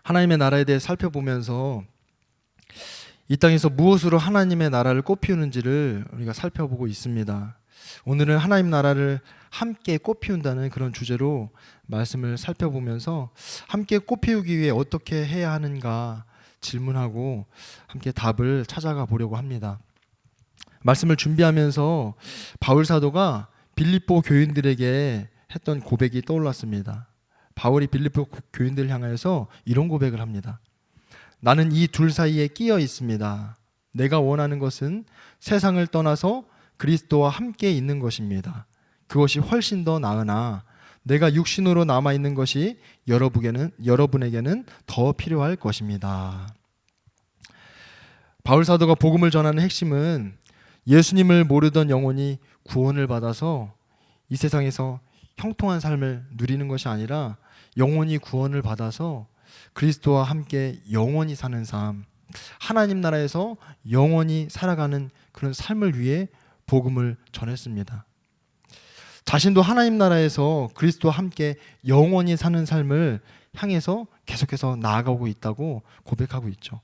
하나님의 나라에 대해 살펴보면서 이 땅에서 무엇으로 하나님의 나라를 꽃피우는지를 우리가 살펴보고 있습니다. 오늘은 하나님 나라를 함께 꽃피운다는 그런 주제로 말씀을 살펴보면서 함께 꽃피우기 위해 어떻게 해야 하는가 질문하고 함께 답을 찾아가 보려고 합니다. 말씀을 준비하면서 바울 사도가 빌립보 교인들에게 했던 고백이 떠올랐습니다. 바울이 빌립보 교인들을 향하여서 이런 고백을 합니다. 나는 이 둘 사이에 끼어 있습니다. 내가 원하는 것은 세상을 떠나서 그리스도와 함께 있는 것입니다. 그것이 훨씬 더 나으나 내가 육신으로 남아있는 것이 여러분에게는 더 필요할 것입니다. 바울 사도가 복음을 전하는 핵심은 예수님을 모르던 영혼이 구원을 받아서 이 세상에서 형통한 삶을 누리는 것이 아니라 영혼이 구원을 받아서 그리스도와 함께 영원히 사는 삶, 하나님 나라에서 영원히 살아가는 그런 삶을 위해 복음을 전했습니다. 자신도 하나님 나라에서 그리스도와 함께 영원히 사는 삶을 향해서 계속해서 나아가고 있다고 고백하고 있죠.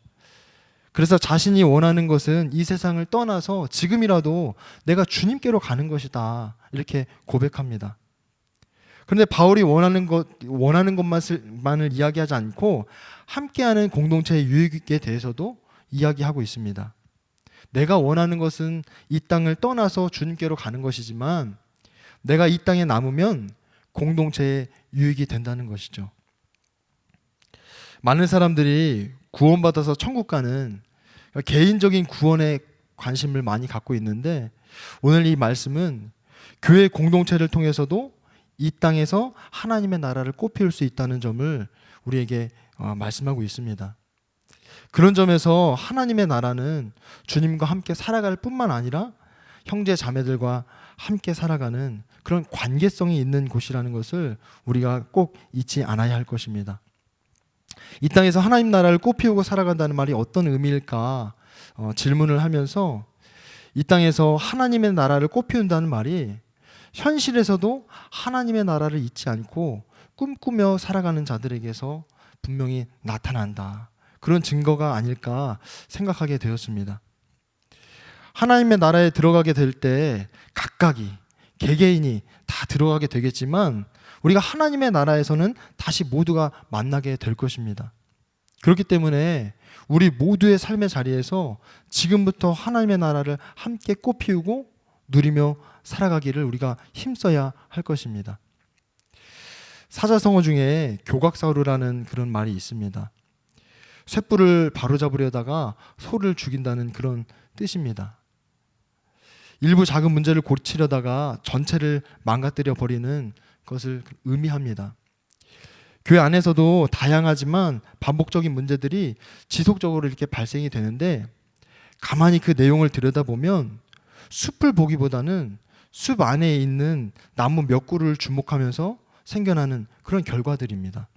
그래서 자신이 원하는 것은 이 세상을 떠나서 지금이라도 내가 주님께로 가는 것이다, 이렇게 고백합니다. 그런데 바울이 원하는 것만을 이야기하지 않고 함께하는 공동체의 유익에 대해서도 이야기하고 있습니다. 내가 원하는 것은 이 땅을 떠나서 주님께로 가는 것이지만 내가 이 땅에 남으면 공동체의 유익이 된다는 것이죠. 많은 사람들이 구원받아서 천국 가는 개인적인 구원에 관심을 많이 갖고 있는데, 오늘 이 말씀은 교회 공동체를 통해서도 이 땅에서 하나님의 나라를 꽃피울 수 있다는 점을 우리에게 말씀하고 있습니다. 그런 점에서 하나님의 나라는 주님과 함께 살아갈 뿐만 아니라 형제 자매들과 함께 살아가는 그런 관계성이 있는 곳이라는 것을 우리가 꼭 잊지 않아야 할 것입니다. 이 땅에서 하나님 나라를 꽃피우고 살아간다는 말이 어떤 의미일까 질문을 하면서, 이 땅에서 하나님의 나라를 꽃피운다는 말이 현실에서도 하나님의 나라를 잊지 않고 꿈꾸며 살아가는 자들에게서 분명히 나타난다, 그런 증거가 아닐까 생각하게 되었습니다. 하나님의 나라에 들어가게 될 때 각각이 개개인이 다 들어가게 되겠지만 우리가 하나님의 나라에서는 다시 모두가 만나게 될 것입니다. 그렇기 때문에 우리 모두의 삶의 자리에서 지금부터 하나님의 나라를 함께 꽃피우고 누리며 살아가기를 우리가 힘써야 할 것입니다. 사자성어 중에 교각사루라는 그런 말이 있습니다. 쇳불을 바로잡으려다가 소를 죽인다는 그런 뜻입니다. 일부 작은 문제를 고치려다가 전체를 망가뜨려 버리는 것을 의미합니다. 교회 안에서도 다양하지만 반복적인 문제들이 지속적으로 이렇게 발생이 되는데, 가만히 그 내용을 들여다보면 숲을 보기보다는 숲 안에 있는 나무 몇 그루를 주목하면서 생겨나는 그런 결과들입니다.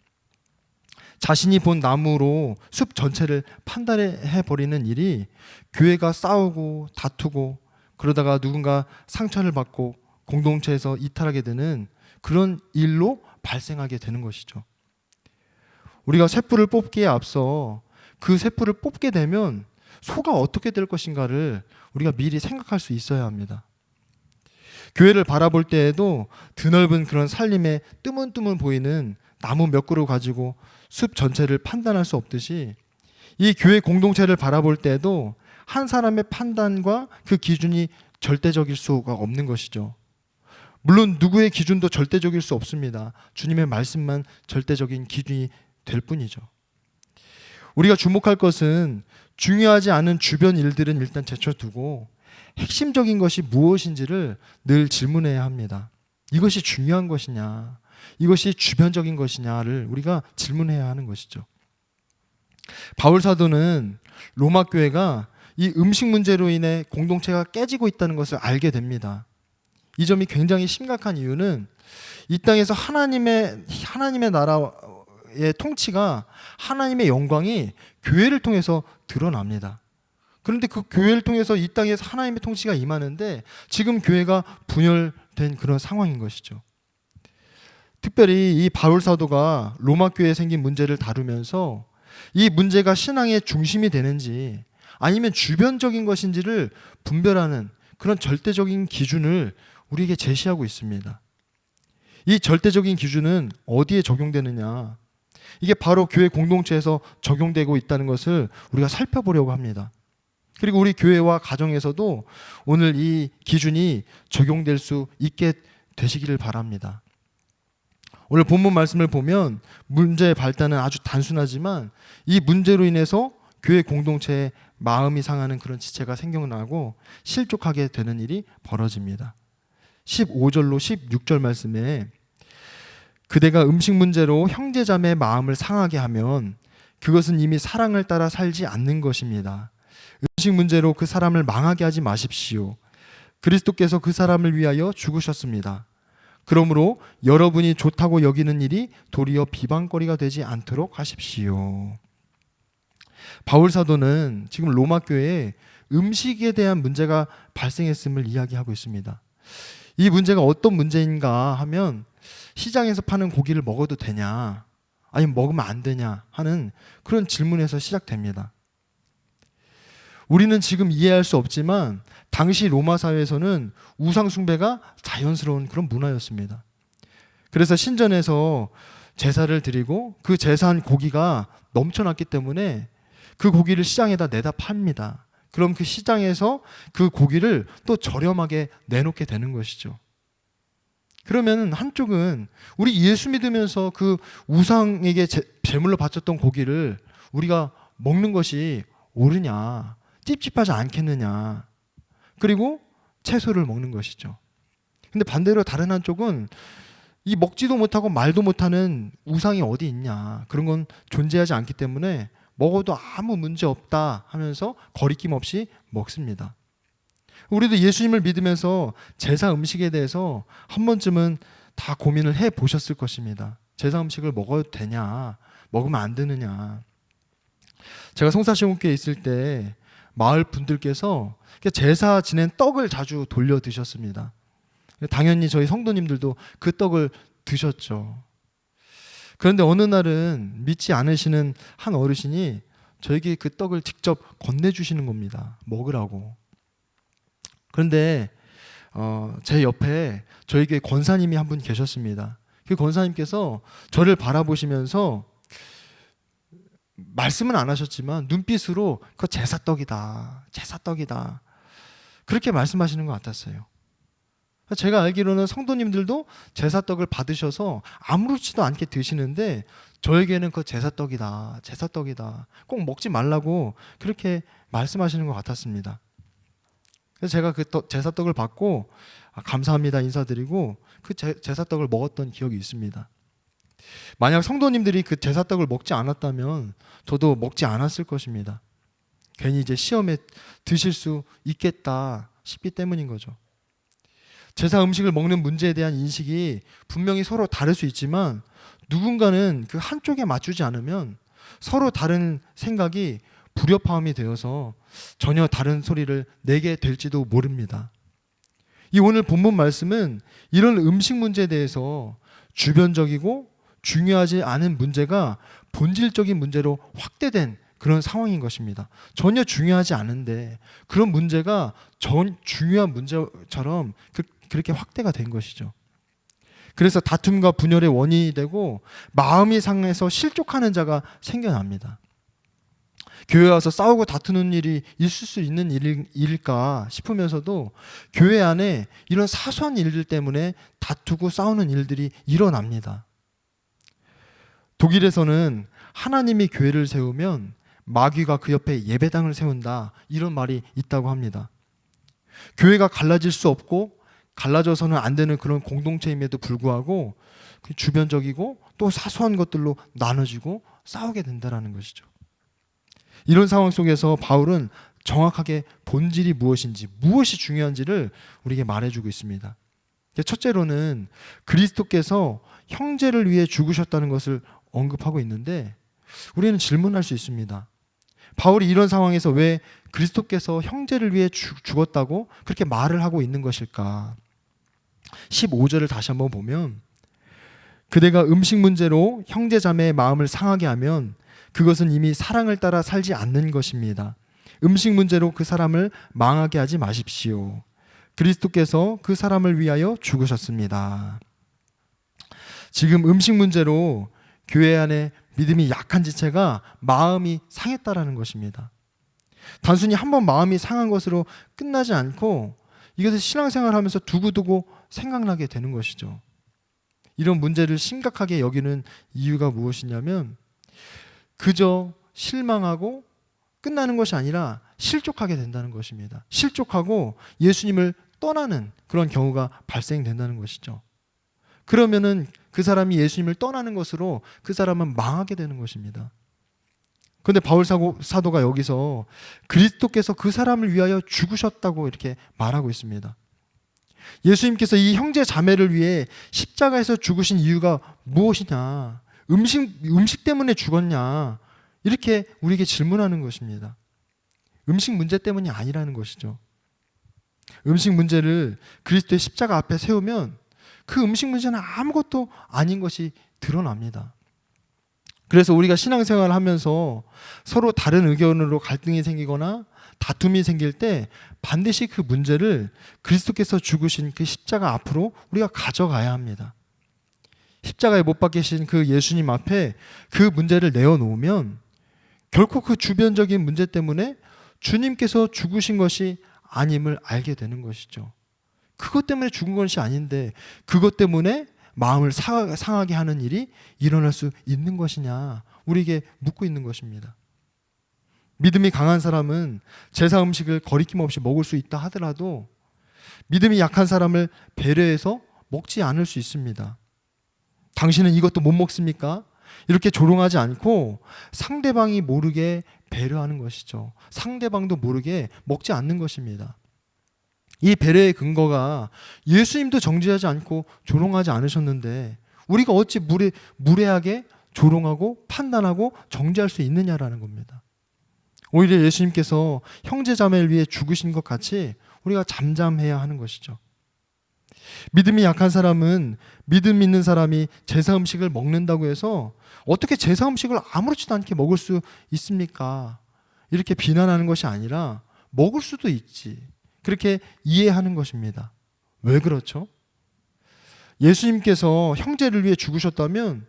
자신이 본 나무로 숲 전체를 판단해 버리는 일이 교회가 싸우고 다투고 그러다가 누군가 상처를 받고 공동체에서 이탈하게 되는 그런 일로 발생하게 되는 것이죠. 우리가 쇳불을 뽑기에 앞서 그 쇳불을 뽑게 되면 소가 어떻게 될 것인가를 우리가 미리 생각할 수 있어야 합니다. 교회를 바라볼 때에도 드넓은 그런 산림에 뜨문뜨문 보이는 나무 몇 그루 가지고 숲 전체를 판단할 수 없듯이, 이 교회 공동체를 바라볼 때에도 한 사람의 판단과 그 기준이 절대적일 수가 없는 것이죠. 물론 누구의 기준도 절대적일 수 없습니다. 주님의 말씀만 절대적인 기준이 될 뿐이죠. 우리가 주목할 것은 중요하지 않은 주변 일들은 일단 제쳐두고 핵심적인 것이 무엇인지를 늘 질문해야 합니다. 이것이 중요한 것이냐, 이것이 주변적인 것이냐를 우리가 질문해야 하는 것이죠. 바울 사도는 로마 교회가 이 음식 문제로 인해 공동체가 깨지고 있다는 것을 알게 됩니다. 이 점이 굉장히 심각한 이유는 이 땅에서 하나님의 나라의 통치가, 하나님의 영광이 교회를 통해서 드러납니다. 그런데 그 교회를 통해서 이 땅에서 하나님의 통치가 임하는데 지금 교회가 분열된 그런 상황인 것이죠. 특별히 이 바울 사도가 로마 교회에 생긴 문제를 다루면서 이 문제가 신앙의 중심이 되는지 아니면 주변적인 것인지를 분별하는 그런 절대적인 기준을 우리에게 제시하고 있습니다. 이 절대적인 기준은 어디에 적용되느냐? 이게 바로 교회 공동체에서 적용되고 있다는 것을 우리가 살펴보려고 합니다. 그리고 우리 교회와 가정에서도 오늘 이 기준이 적용될 수 있게 되시기를 바랍니다. 오늘 본문 말씀을 보면 문제의 발단은 아주 단순하지만 이 문제로 인해서 교회 공동체의 마음이 상하는 그런 지체가 생겨나고 실족하게 되는 일이 벌어집니다. 15절로 16절 말씀에 그대가 음식 문제로 형제자매의 마음을 상하게 하면 그것은 이미 사랑을 따라 살지 않는 것입니다. 음식 문제로 그 사람을 망하게 하지 마십시오. 그리스도께서 그 사람을 위하여 죽으셨습니다. 그러므로 여러분이 좋다고 여기는 일이 도리어 비방거리가 되지 않도록 하십시오. 바울 사도는 지금 로마 교회에 음식에 대한 문제가 발생했음을 이야기하고 있습니다. 이 문제가 어떤 문제인가 하면 시장에서 파는 고기를 먹어도 되냐 아니면 먹으면 안 되냐 하는 그런 질문에서 시작됩니다. 우리는 지금 이해할 수 없지만 당시 로마 사회에서는 우상 숭배가 자연스러운 그런 문화였습니다. 그래서 신전에서 제사를 드리고 그 제사한 고기가 넘쳐났기 때문에 그 고기를 시장에다 내다 팝니다. 그럼 그 시장에서 그 고기를 또 저렴하게 내놓게 되는 것이죠. 그러면 한쪽은 우리 예수 믿으면서 그 우상에게 제물로 바쳤던 고기를 우리가 먹는 것이 옳으냐, 찝찝하지 않겠느냐, 그리고 채소를 먹는 것이죠. 근데 반대로 다른 한쪽은 이 먹지도 못하고 말도 못하는 우상이 어디 있냐, 그런 건 존재하지 않기 때문에 먹어도 아무 문제 없다 하면서 거리낌 없이 먹습니다. 우리도 예수님을 믿으면서 제사 음식에 대해서 한 번쯤은 다 고민을 해 보셨을 것입니다. 제사 음식을 먹어도 되냐, 먹으면 안 되느냐. 제가 성사시공교회에 있을 때 마을 분들께서 제사 지낸 떡을 자주 돌려 드셨습니다. 당연히 저희 성도님들도 그 떡을 드셨죠. 그런데 어느 날은 믿지 않으시는 한 어르신이 저에게 그 떡을 직접 건네주시는 겁니다. 먹으라고. 그런데 제 옆에 저에게 권사님이 한 분 계셨습니다. 그 권사님께서 저를 바라보시면서 말씀은 안 하셨지만 눈빛으로 그거 제사떡이다, 제사떡이다, 그렇게 말씀하시는 것 같았어요. 제가 알기로는 성도님들도 제사떡을 받으셔서 아무렇지도 않게 드시는데 저에게는 그거 제사떡이다, 제사떡이다, 꼭 먹지 말라고 그렇게 말씀하시는 것 같았습니다. 그래서 제가 그 제사떡을 받고 감사합니다 인사드리고 그 제사떡을 먹었던 기억이 있습니다. 만약 성도님들이 그 제사떡을 먹지 않았다면 저도 먹지 않았을 것입니다. 괜히 이제 시험에 드실 수 있겠다 싶기 때문인 거죠. 제사 음식을 먹는 문제에 대한 인식이 분명히 서로 다를 수 있지만 누군가는 그 한쪽에 맞추지 않으면 서로 다른 생각이 불협화음이 되어서 전혀 다른 소리를 내게 될지도 모릅니다. 이 오늘 본문 말씀은 이런 음식 문제에 대해서 주변적이고 중요하지 않은 문제가 본질적인 문제로 확대된 그런 상황인 것입니다. 전혀 중요하지 않은데 그런 문제가 중요한 문제처럼 그렇게 확대가 된 것이죠. 그래서 다툼과 분열의 원인이 되고 마음이 상해서 실족하는 자가 생겨납니다. 교회 와서 싸우고 다투는 일이 있을 수 있는 일일까 싶으면서도 교회 안에 이런 사소한 일들 때문에 다투고 싸우는 일들이 일어납니다. 독일에서는 하나님이 교회를 세우면 마귀가 그 옆에 예배당을 세운다, 이런 말이 있다고 합니다. 교회가 갈라질 수 없고 갈라져서는 안 되는 그런 공동체임에도 불구하고 그 주변적이고 또 사소한 것들로 나눠지고 싸우게 된다는 것이죠. 이런 상황 속에서 바울은 정확하게 본질이 무엇인지, 무엇이 중요한지를 우리에게 말해주고 있습니다. 첫째로는 그리스도께서 형제를 위해 죽으셨다는 것을 언급하고 있는데 우리는 질문할 수 있습니다. 바울이 이런 상황에서 왜 그리스도께서 형제를 위해 죽었다고 그렇게 말을 하고 있는 것일까? 15절을 다시 한번 보면 그대가 음식 문제로 형제 자매의 마음을 상하게 하면 그것은 이미 사랑을 따라 살지 않는 것입니다. 음식 문제로 그 사람을 망하게 하지 마십시오. 그리스도께서 그 사람을 위하여 죽으셨습니다. 지금 음식 문제로 교회 안에 믿음이 약한 지체가 마음이 상했다라는 것입니다. 단순히 한번 마음이 상한 것으로 끝나지 않고 이것을 신앙생활 하면서 두고두고 생각나게 되는 것이죠. 이런 문제를 심각하게 여기는 이유가 무엇이냐면 그저 실망하고 끝나는 것이 아니라 실족하게 된다는 것입니다. 실족하고 예수님을 떠나는 그런 경우가 발생된다는 것이죠. 그러면은 그 사람이 예수님을 떠나는 것으로 그 사람은 망하게 되는 것입니다. 그런데 바울 사도가 여기서 그리스도께서 그 사람을 위하여 죽으셨다고 이렇게 말하고 있습니다. 예수님께서 이 형제 자매를 위해 십자가에서 죽으신 이유가 무엇이냐? 음식 때문에 죽었냐? 이렇게 우리에게 질문하는 것입니다. 음식 문제 때문이 아니라는 것이죠. 음식 문제를 그리스도의 십자가 앞에 세우면 그 음식 문제는 아무것도 아닌 것이 드러납니다. 그래서 우리가 신앙생활을 하면서 서로 다른 의견으로 갈등이 생기거나 다툼이 생길 때 반드시 그 문제를 그리스도께서 죽으신 그 십자가 앞으로 우리가 가져가야 합니다. 십자가에 못 박히신 그 예수님 앞에 그 문제를 내어놓으면 결코 그 주변적인 문제 때문에 주님께서 죽으신 것이 아님을 알게 되는 것이죠. 그것 때문에 죽은 것이 아닌데 그것 때문에 마음을 상하게 하는 일이 일어날 수 있는 것이냐 우리에게 묻고 있는 것입니다. 믿음이 강한 사람은 제사 음식을 거리낌 없이 먹을 수 있다 하더라도 믿음이 약한 사람을 배려해서 먹지 않을 수 있습니다. 당신은 이것도 못 먹습니까? 이렇게 조롱하지 않고 상대방이 모르게 배려하는 것이죠. 상대방도 모르게 먹지 않는 것입니다. 이 배려의 근거가 예수님도 정죄하지 않고 조롱하지 않으셨는데 우리가 어찌 무례하게 조롱하고 판단하고 정죄할 수 있느냐라는 겁니다. 오히려 예수님께서 형제자매를 위해 죽으신 것 같이 우리가 잠잠해야 하는 것이죠. 믿음이 약한 사람은 믿음 있는 사람이 제사 음식을 먹는다고 해서 어떻게 제사 음식을 아무렇지도 않게 먹을 수 있습니까? 이렇게 비난하는 것이 아니라 먹을 수도 있지. 그렇게 이해하는 것입니다. 왜 그렇죠? 예수님께서 형제를 위해 죽으셨다면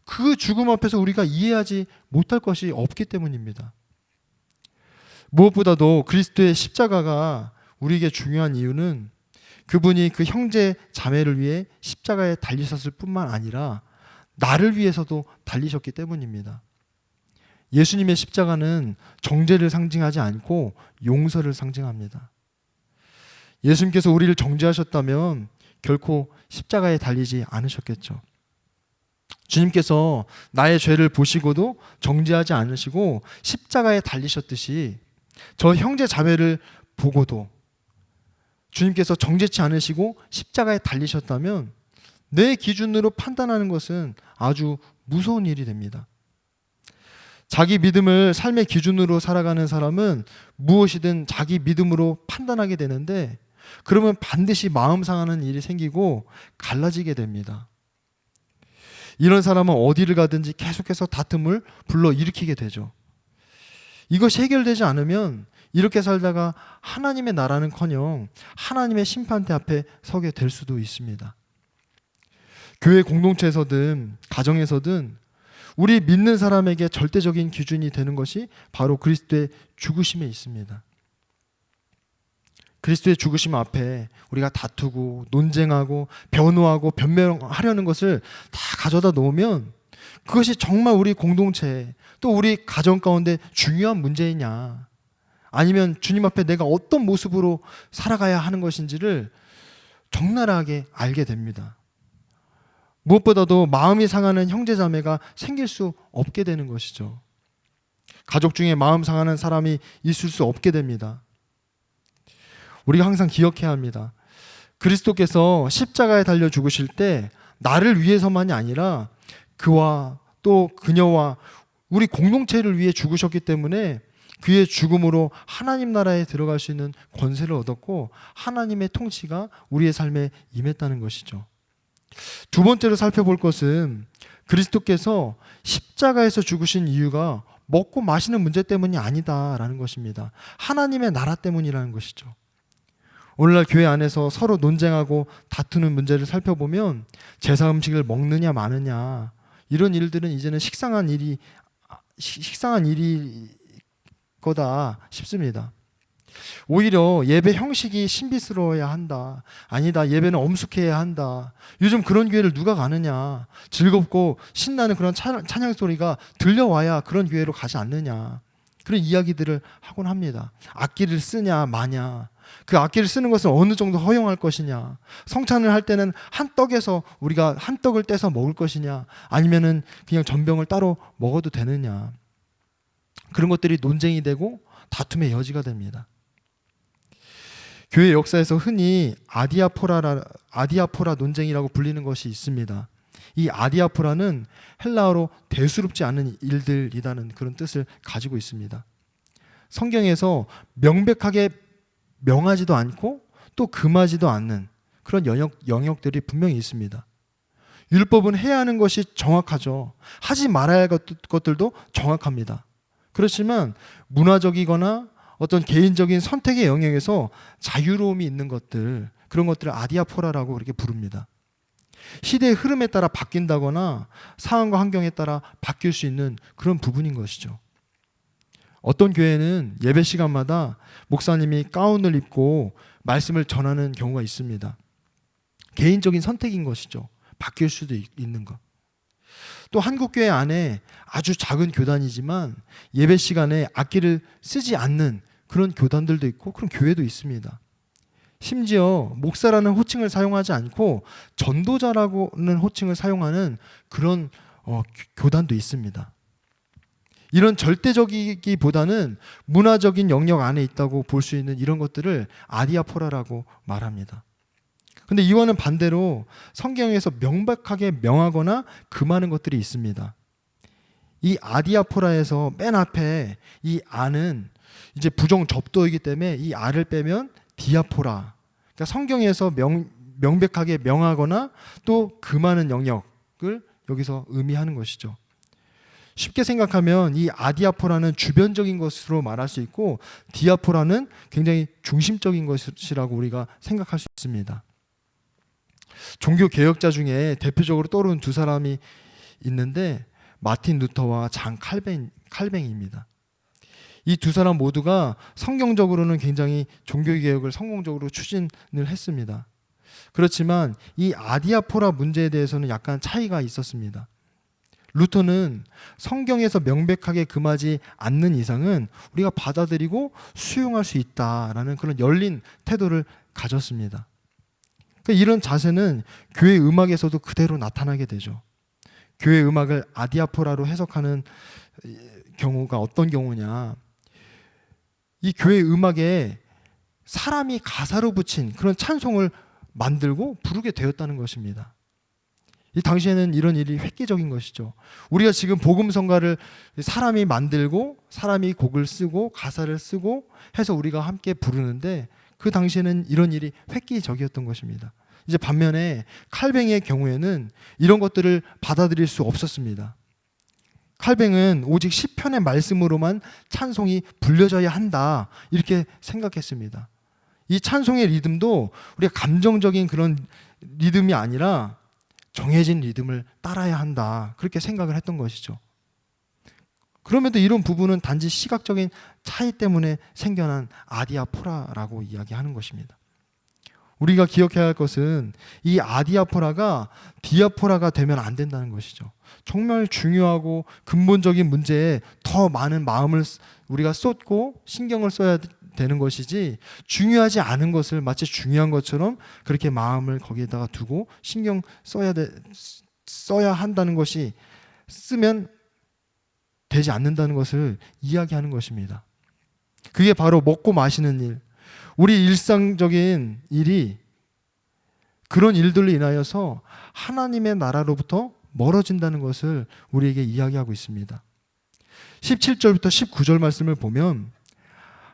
그 죽음 앞에서 우리가 이해하지 못할 것이 없기 때문입니다. 무엇보다도 그리스도의 십자가가 우리에게 중요한 이유는 그분이 그 형제 자매를 위해 십자가에 달리셨을 뿐만 아니라 나를 위해서도 달리셨기 때문입니다. 예수님의 십자가는 정죄를 상징하지 않고 용서를 상징합니다. 예수님께서 우리를 정죄하셨다면 결코 십자가에 달리지 않으셨겠죠. 주님께서 나의 죄를 보시고도 정죄하지 않으시고 십자가에 달리셨듯이 저 형제 자매를 보고도 주님께서 정죄치 않으시고 십자가에 달리셨다면 내 기준으로 판단하는 것은 아주 무서운 일이 됩니다. 자기 믿음을 삶의 기준으로 살아가는 사람은 무엇이든 자기 믿음으로 판단하게 되는데 그러면 반드시 마음 상하는 일이 생기고 갈라지게 됩니다. 이런 사람은 어디를 가든지 계속해서 다툼을 불러일으키게 되죠. 이것이 해결되지 않으면 이렇게 살다가 하나님의 나라는커녕 하나님의 심판대 앞에 서게 될 수도 있습니다. 교회 공동체에서든 가정에서든 우리 믿는 사람에게 절대적인 기준이 되는 것이 바로 그리스도의 죽으심에 있습니다. 그리스도의 죽으심 앞에 우리가 다투고 논쟁하고 변호하고 변명하려는 것을 다 가져다 놓으면 그것이 정말 우리 공동체 또 우리 가정 가운데 중요한 문제이냐 아니면 주님 앞에 내가 어떤 모습으로 살아가야 하는 것인지를 적나라하게 알게 됩니다. 무엇보다도 마음이 상하는 형제자매가 생길 수 없게 되는 것이죠. 가족 중에 마음 상하는 사람이 있을 수 없게 됩니다. 우리가 항상 기억해야 합니다. 그리스도께서 십자가에 달려 죽으실 때 나를 위해서만이 아니라 그와 또 그녀와 우리 공동체를 위해 죽으셨기 때문에 그의 죽음으로 하나님 나라에 들어갈 수 있는 권세를 얻었고 하나님의 통치가 우리의 삶에 임했다는 것이죠. 두 번째로 살펴볼 것은 그리스도께서 십자가에서 죽으신 이유가 먹고 마시는 문제 때문이 아니다라는 것입니다. 하나님의 나라 때문이라는 것이죠. 오늘날 교회 안에서 서로 논쟁하고 다투는 문제를 살펴보면 제사 음식을 먹느냐 마느냐 이런 일들은 이제는 식상한 일이 거다 싶습니다. 오히려 예배 형식이 신비스러워야 한다. 아니다. 예배는 엄숙해야 한다. 요즘 그런 교회를 누가 가느냐. 즐겁고 신나는 그런 찬양 소리가 들려와야 그런 교회로 가지 않느냐. 그런 이야기들을 하곤 합니다. 악기를 쓰냐 마냐. 그 악기를 쓰는 것을 어느 정도 허용할 것이냐. 성찬을 할 때는 한 떡에서 우리가 한 떡을 떼서 먹을 것이냐. 아니면은 그냥 전병을 따로 먹어도 되느냐. 그런 것들이 논쟁이 되고 다툼의 여지가 됩니다. 교회 역사에서 흔히 아디아포라 논쟁이라고 불리는 것이 있습니다. 이 아디아포라는 헬라어로 대수롭지 않은 일들이라는 그런 뜻을 가지고 있습니다. 성경에서 명백하게 명하지도 않고 또 금하지도 않는 그런 영역들이 분명히 있습니다. 율법은 해야 하는 것이 정확하죠. 하지 말아야 할 것들도 정확합니다. 그렇지만 문화적이거나 어떤 개인적인 선택의 영역에서 자유로움이 있는 것들, 그런 것들을 아디아포라라고 그렇게 부릅니다. 시대의 흐름에 따라 바뀐다거나 상황과 환경에 따라 바뀔 수 있는 그런 부분인 것이죠. 어떤 교회는 예배 시간마다 목사님이 가운을 입고 말씀을 전하는 경우가 있습니다. 개인적인 선택인 것이죠. 바뀔 수도 있는 것. 또 한국교회 안에 아주 작은 교단이지만 예배 시간에 악기를 쓰지 않는 그런 교단들도 있고 그런 교회도 있습니다. 심지어 목사라는 호칭을 사용하지 않고 전도자라고는 호칭을 사용하는 그런 교단도 있습니다. 이런 절대적이기보다는 문화적인 영역 안에 있다고 볼 수 있는 이런 것들을 아디아포라라고 말합니다. 근데 이와는 반대로 성경에서 명백하게 명하거나 금하는 것들이 있습니다. 이 아디아포라에서 맨 앞에 이 아는 이제 부정 접도이기 때문에 이 아를 빼면 디아포라. 그러니까 성경에서 명백하게 명하거나 또 금하는 영역을 여기서 의미하는 것이죠. 쉽게 생각하면 이 아디아포라는 주변적인 것으로 말할 수 있고 디아포라는 굉장히 중심적인 것이라고 우리가 생각할 수 있습니다. 종교 개혁자 중에 대표적으로 떠오르는 두 사람이 있는데 마틴 루터와 장 칼뱅입니다. 이 두 사람 모두가 성경적으로는 굉장히 종교 개혁을 성공적으로 추진을 했습니다. 그렇지만 이 아디아포라 문제에 대해서는 약간 차이가 있었습니다. 루터는 성경에서 명백하게 금하지 않는 이상은 우리가 받아들이고 수용할 수 있다라는 그런 열린 태도를 가졌습니다. 이런 자세는 교회 음악에서도 그대로 나타나게 되죠. 교회 음악을 아디아포라로 해석하는 경우가 어떤 경우냐. 이 교회 음악에 사람이 가사로 붙인 그런 찬송을 만들고 부르게 되었다는 것입니다. 이 당시에는 이런 일이 획기적인 것이죠. 우리가 지금 복음성가를 사람이 만들고 사람이 곡을 쓰고 가사를 쓰고 해서 우리가 함께 부르는데 그 당시에는 이런 일이 획기적이었던 것입니다. 이제 반면에 칼뱅의 경우에는 이런 것들을 받아들일 수 없었습니다. 칼뱅은 오직 시편의 말씀으로만 찬송이 불려져야 한다 이렇게 생각했습니다. 이 찬송의 리듬도 우리가 감정적인 그런 리듬이 아니라 정해진 리듬을 따라야 한다 그렇게 생각을 했던 것이죠. 그럼에도 이런 부분은 단지 시각적인 차이 때문에 생겨난 아디아포라라고 이야기하는 것입니다. 우리가 기억해야 할 것은 이 아디아포라가 디아포라가 되면 안 된다는 것이죠. 정말 중요하고 근본적인 문제에 더 많은 마음을 우리가 쏟고 신경을 써야 되는 것이지 중요하지 않은 것을 마치 중요한 것처럼 그렇게 마음을 거기에다가 두고 신경 써야 한다는 것이 쓰면 되지 않는다는 것을 이야기하는 것입니다. 그게 바로 먹고 마시는 일, 우리 일상적인 일이 그런 일들로 인하여서 하나님의 나라로부터 멀어진다는 것을 우리에게 이야기하고 있습니다. 17절부터 19절 말씀을 보면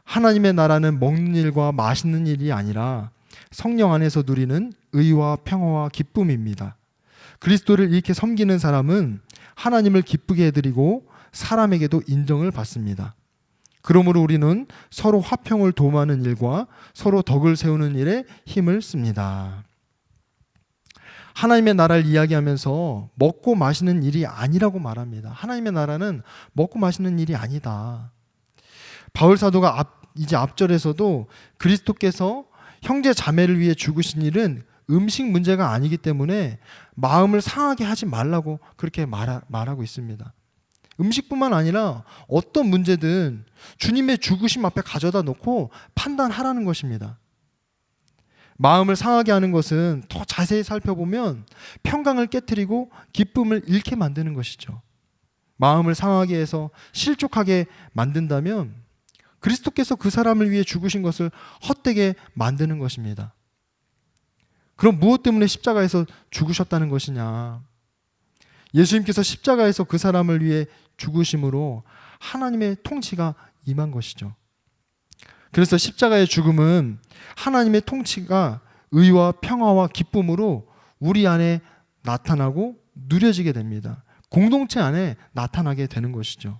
하나님의 나라는 먹는 일과 마시는 일이 아니라 성령 안에서 누리는 의와 평화와 기쁨입니다. 그리스도를 이렇게 섬기는 사람은 하나님을 기쁘게 해드리고 사람에게도 인정을 받습니다. 그러므로 우리는 서로 화평을 도모하는 일과 서로 덕을 세우는 일에 힘을 씁니다. 하나님의 나라를 이야기하면서 먹고 마시는 일이 아니라고 말합니다. 하나님의 나라는 먹고 마시는 일이 아니다. 바울 사도가 이제 앞절에서도 그리스도께서 형제 자매를 위해 죽으신 일은 음식 문제가 아니기 때문에 마음을 상하게 하지 말라고 그렇게 말하고 있습니다. 음식뿐만 아니라 어떤 문제든 주님의 죽으심 앞에 가져다 놓고 판단하라는 것입니다. 마음을 상하게 하는 것은 더 자세히 살펴보면 평강을 깨트리고 기쁨을 잃게 만드는 것이죠. 마음을 상하게 해서 실족하게 만든다면 그리스도께서 그 사람을 위해 죽으신 것을 헛되게 만드는 것입니다. 그럼 무엇 때문에 십자가에서 죽으셨다는 것이냐? 예수님께서 십자가에서 그 사람을 위해 죽으심으로 하나님의 통치가 임한 것이죠. 그래서 십자가의 죽음은 하나님의 통치가 의와 평화와 기쁨으로 우리 안에 나타나고 누려지게 됩니다. 공동체 안에 나타나게 되는 것이죠.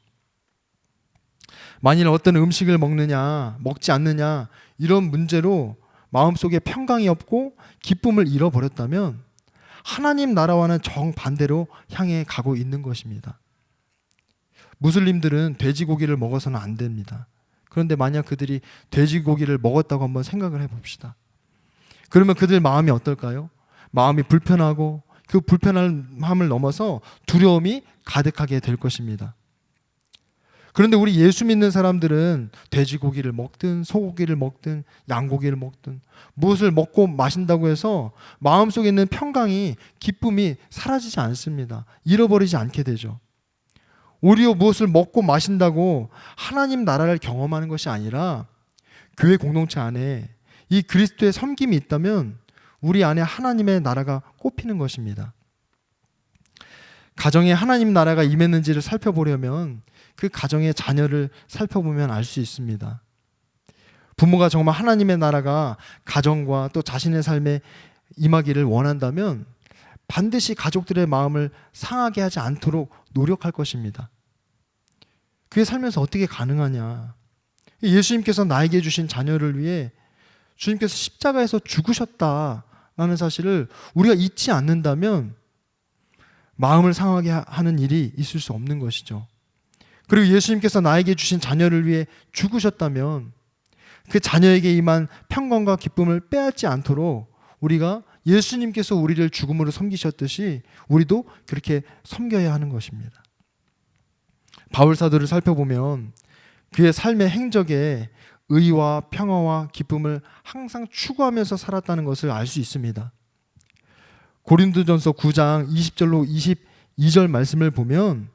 만일 어떤 음식을 먹느냐, 먹지 않느냐 이런 문제로 마음속에 평강이 없고 기쁨을 잃어버렸다면 하나님 나라와는 정반대로 향해 가고 있는 것입니다. 무슬림들은 돼지고기를 먹어서는 안 됩니다. 그런데 만약 그들이 돼지고기를 먹었다고 한번 생각을 해봅시다. 그러면 그들 마음이 어떨까요? 마음이 불편하고 그 불편함을 넘어서 두려움이 가득하게 될 것입니다. 그런데 우리 예수 믿는 사람들은 돼지고기를 먹든 소고기를 먹든 양고기를 먹든 무엇을 먹고 마신다고 해서 마음속에 있는 평강이 기쁨이 사라지지 않습니다. 잃어버리지 않게 되죠. 오히려 무엇을 먹고 마신다고 하나님 나라를 경험하는 것이 아니라 교회 공동체 안에 이 그리스도의 섬김이 있다면 우리 안에 하나님의 나라가 꼽히는 것입니다. 가정에 하나님 나라가 임했는지를 살펴보려면 그 가정의 자녀를 살펴보면 알 수 있습니다. 부모가 정말 하나님의 나라가 가정과 또 자신의 삶에 임하기를 원한다면 반드시 가족들의 마음을 상하게 하지 않도록 노력할 것입니다. 그게 살면서 어떻게 가능하냐? 예수님께서 나에게 주신 자녀를 위해 주님께서 십자가에서 죽으셨다라는 사실을 우리가 잊지 않는다면 마음을 상하게 하는 일이 있을 수 없는 것이죠. 그리고 예수님께서 나에게 주신 자녀를 위해 죽으셨다면 그 자녀에게 임한 평강과 기쁨을 빼앗지 않도록 우리가 예수님께서 우리를 죽음으로 섬기셨듯이 우리도 그렇게 섬겨야 하는 것입니다. 바울 사도를 살펴보면 그의 삶의 행적에 의와 평화와 기쁨을 항상 추구하면서 살았다는 것을 알 수 있습니다. 고린도전서 9장 20절로 22절 말씀을 보면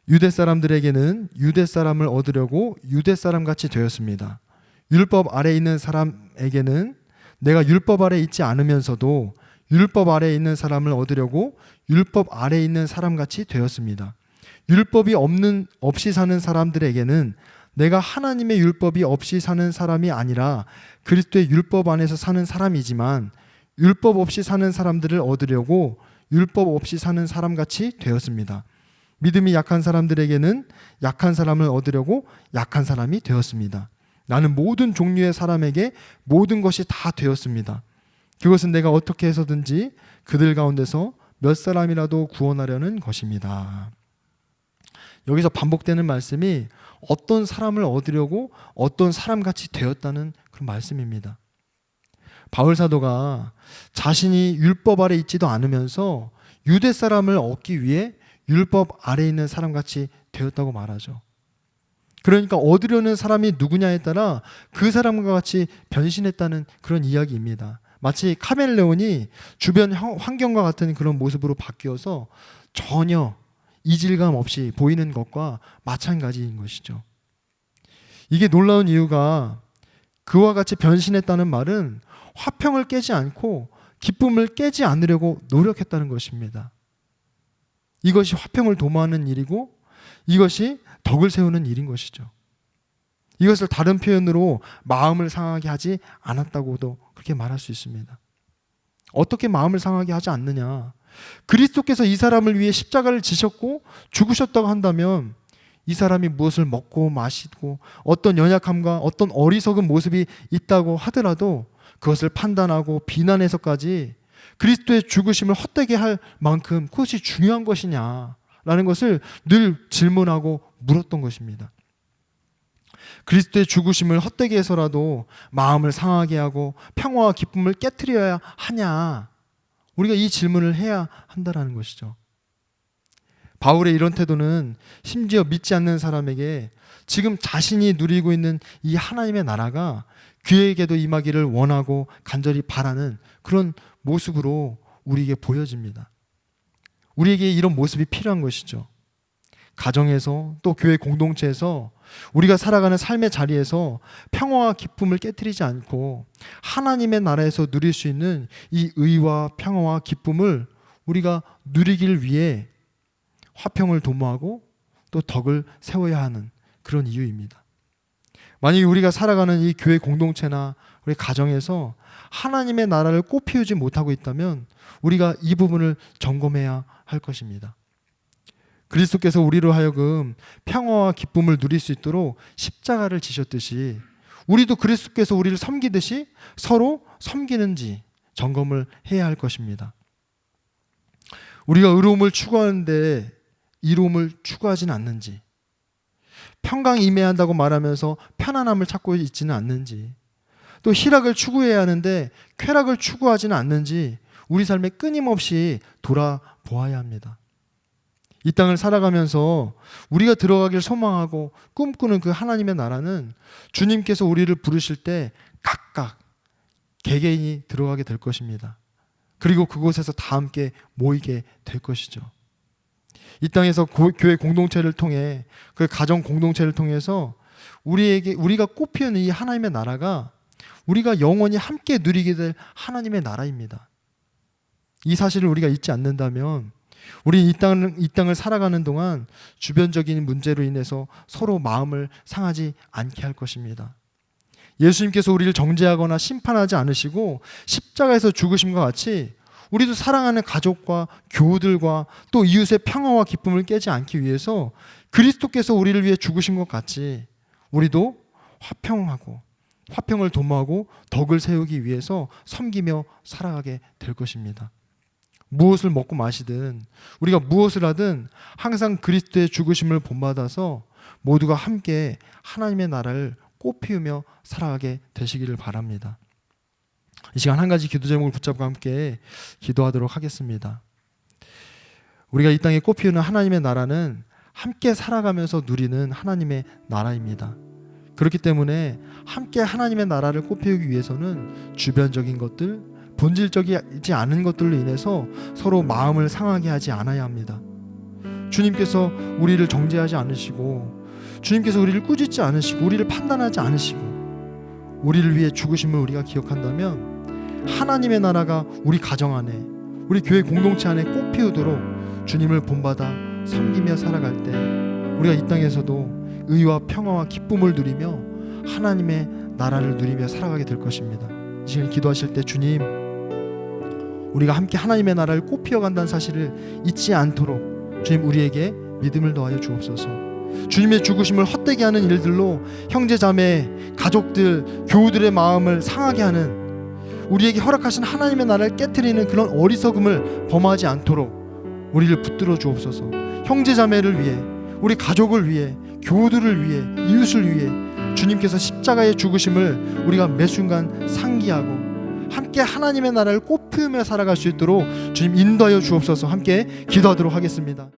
유대 사람들에게는 유대 사람을 얻으려고 유대 사람같이 되었습니다. 율법 아래 있는 사람에게는 내가 율법 아래 있지 않으면서도 율법 아래 있는 사람을 얻으려고 율법 아래 있는 사람같이 되었습니다. 율법이 없이 사는 사람들에게는 내가 하나님의 율법이 없이 사는 사람이 아니라 그리스도의 율법 안에서 사는 사람이지만 율법 없이 사는 사람들을 얻으려고 율법 없이 사는 사람같이 되었습니다. 믿음이 약한 사람들에게는 약한 사람을 얻으려고 약한 사람이 되었습니다. 나는 모든 종류의 사람에게 모든 것이 다 되었습니다. 그것은 내가 어떻게 해서든지 그들 가운데서 몇 사람이라도 구원하려는 것입니다. 여기서 반복되는 말씀이 어떤 사람을 얻으려고 어떤 사람같이 되었다는 그런 말씀입니다. 바울 사도가 자신이 율법 아래 있지도 않으면서 유대 사람을 얻기 위해 율법 아래 있는 사람같이 되었다고 말하죠. 그러니까 얻으려는 사람이 누구냐에 따라 그 사람과 같이 변신했다는 그런 이야기입니다. 마치 카멜레온이 주변 환경과 같은 그런 모습으로 바뀌어서 전혀 이질감 없이 보이는 것과 마찬가지인 것이죠. 이게 놀라운 이유가 그와 같이 변신했다는 말은 화평을 깨지 않고 기쁨을 깨지 않으려고 노력했다는 것입니다. 이것이 화평을 도모하는 일이고 이것이 덕을 세우는 일인 것이죠. 이것을 다른 표현으로 마음을 상하게 하지 않았다고도 그렇게 말할 수 있습니다. 어떻게 마음을 상하게 하지 않느냐? 그리스도께서 이 사람을 위해 십자가를 지셨고 죽으셨다고 한다면 이 사람이 무엇을 먹고 마시고 어떤 연약함과 어떤 어리석은 모습이 있다고 하더라도 그것을 판단하고 비난해서까지 그리스도의 죽으심을 헛되게 할 만큼 그것이 중요한 것이냐라는 것을 늘 질문하고 물었던 것입니다. 그리스도의 죽으심을 헛되게 해서라도 마음을 상하게 하고 평화와 기쁨을 깨트려야 하냐, 우리가 이 질문을 해야 한다는 것이죠. 바울의 이런 태도는 심지어 믿지 않는 사람에게 지금 자신이 누리고 있는 이 하나님의 나라가 그에게도 임하기를 원하고 간절히 바라는 그런 모습으로 우리에게 보여집니다. 우리에게 이런 모습이 필요한 것이죠. 가정에서 또 교회 공동체에서 우리가 살아가는 삶의 자리에서 평화와 기쁨을 깨트리지 않고 하나님의 나라에서 누릴 수 있는 이 의와 평화와 기쁨을 우리가 누리길 위해 화평을 도모하고 또 덕을 세워야 하는 그런 이유입니다. 만약에 우리가 살아가는 이 교회 공동체나 우리 가정에서 하나님의 나라를 꽃피우지 못하고 있다면 우리가 이 부분을 점검해야 할 것입니다. 그리스도께서 우리로 하여금 평화와 기쁨을 누릴 수 있도록 십자가를 지셨듯이 우리도 그리스도께서 우리를 섬기듯이 서로 섬기는지 점검을 해야 할 것입니다. 우리가 의로움을 추구하는데 이로움을 추구하지는 않는지, 평강임해한다고 말하면서 편안함을 찾고 있지는 않는지, 또 희락을 추구해야 하는데 쾌락을 추구하지는 않는지 우리 삶에 끊임없이 돌아보아야 합니다. 이 땅을 살아가면서 우리가 들어가길 소망하고 꿈꾸는 그 하나님의 나라는 주님께서 우리를 부르실 때 각각 개개인이 들어가게 될 것입니다. 그리고 그곳에서 다 함께 모이게 될 것이죠. 이 땅에서 교회 공동체를 통해 그 가정 공동체를 통해서 우리가 꽃피우는 이 하나님의 나라가 우리가 영원히 함께 누리게 될 하나님의 나라입니다. 이 사실을 우리가 잊지 않는다면 우리 이 땅을 살아가는 동안 주변적인 문제로 인해서 서로 마음을 상하지 않게 할 것입니다. 예수님께서 우리를 정죄하거나 심판하지 않으시고 십자가에서 죽으심과 같이 우리도 사랑하는 가족과 교우들과 또 이웃의 평화와 기쁨을 깨지 않기 위해서 그리스도께서 우리를 위해 죽으신 것 같이 우리도 화평을 도모하고 덕을 세우기 위해서 섬기며 살아가게 될 것입니다. 무엇을 먹고 마시든 우리가 무엇을 하든 항상 그리스도의 죽으심을 본받아서 모두가 함께 하나님의 나라를 꽃피우며 살아가게 되시기를 바랍니다. 이 시간 한 가지 기도 제목을 붙잡고 함께 기도하도록 하겠습니다. 우리가 이 땅에 꽃피우는 하나님의 나라는 함께 살아가면서 누리는 하나님의 나라입니다. 그렇기 때문에 함께 하나님의 나라를 꽃피우기 위해서는 주변적인 것들, 본질적이지 않은 것들로 인해서 서로 마음을 상하게 하지 않아야 합니다. 주님께서 우리를 정죄하지 않으시고 주님께서 우리를 꾸짖지 않으시고 우리를 판단하지 않으시고 우리를 위해 죽으심을 우리가 기억한다면 하나님의 나라가 우리 가정 안에 우리 교회 공동체 안에 꽃피우도록 주님을 본받아 섬기며 살아갈 때 우리가 이 땅에서도 의와 평화와 기쁨을 누리며 하나님의 나라를 누리며 살아가게 될 것입니다. 지금 기도하실 때 주님, 우리가 함께 하나님의 나라를 꽃피워간다는 사실을 잊지 않도록 주님 우리에게 믿음을 더하여 주옵소서. 주님의 죽으심을 헛되게 하는 일들로 형제 자매, 가족들, 교우들의 마음을 상하게 하는 우리에게 허락하신 하나님의 나라를 깨트리는 그런 어리석음을 범하지 않도록 우리를 붙들어 주옵소서. 형제 자매를 위해, 우리 가족을 위해, 교우들을 위해, 이웃을 위해 주님께서 십자가의 죽으심을 우리가 매 순간 상기하고 함께 하나님의 나라를 꽃피우며 살아갈 수 있도록 주님 인도하여 주옵소서. 함께 기도하도록 하겠습니다.